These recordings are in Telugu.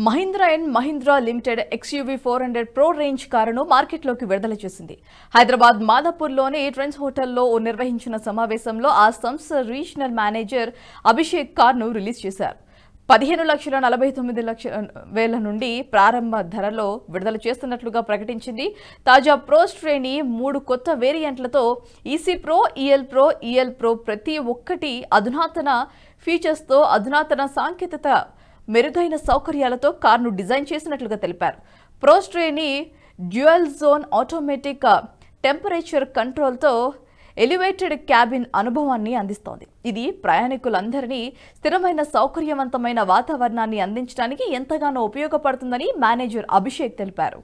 Mahindra and Mahindra limited XUV 400 pro range కారును మార్కెట్లోకి విడుదల చేసింది. హైదరాబాద్ మాదాపూర్లోని ట్రెండ్స్ హోటల్లో నిర్వహించిన సమావేశంలో ఆ సంస్థ రీజనల్ మేనేజర్ అభిషేక్ కారును రిలీజ్ చేశారు. 15,49,00,000 నుండి ప్రారంభ ధరలో విడుదల చేస్తున్నట్లుగా ప్రకటించింది. తాజా ప్రో శ్రేణి 3 కొత్త వేరియంట్లతో EC pro, EL pro, EL pro ప్రతి ఒక్కటి అధునాతన ఫీచర్స్తో అధునాతన సాంకేతికత మెరుగైన సౌకర్యాలతో కారును డిజైన్ చేసినట్లుగా తెలిపారు. ప్రో శ్రేణి డ్యూయల్ జోన్ ఆటోమేటిక్ టెంపరేచర్ కంట్రోల్తో ఎలివేటెడ్ క్యాబిన్ అనుభవాన్ని అందిస్తోంది. ఇది ప్రయాణికులందరినీ స్థిరమైన సౌకర్యవంతమైన వాతావరణాన్ని అందించడానికి ఎంతగానో ఉపయోగపడుతుందని మేనేజర్ అభిషేక్ తెలిపారు.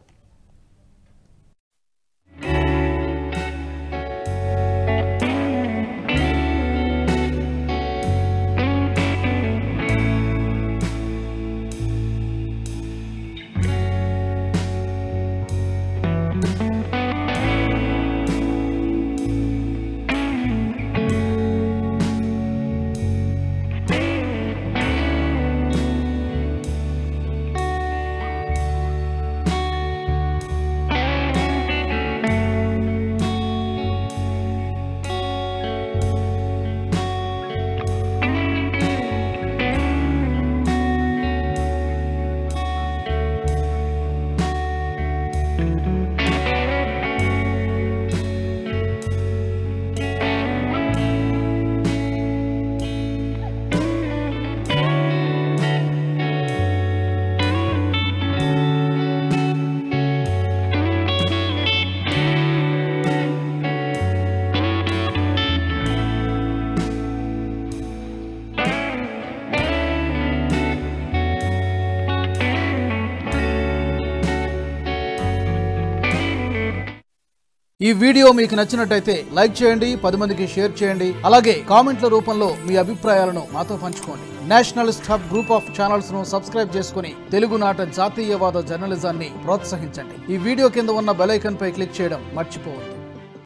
ఈ వీడియో మీకు నచ్చినట్టయితే లైక్ చేయండి, 10 మందికి షేర్ చేయండి. అలాగే కామెంట్ల రూపంలో మీ అభిప్రాయాలను మాతో పంచుకోండి. Nationalist hub group of channels ను సబ్స్క్రైబ్ చేసుకుని తెలుగునాట జాతీయవాద జర్నలిజాన్ని ప్రోత్సహించండి. ఈ వీడియో కింద ఉన్న బెల్ ఐకాన్ పై క్లిక్ చేయడం మర్చిపోవద్దు.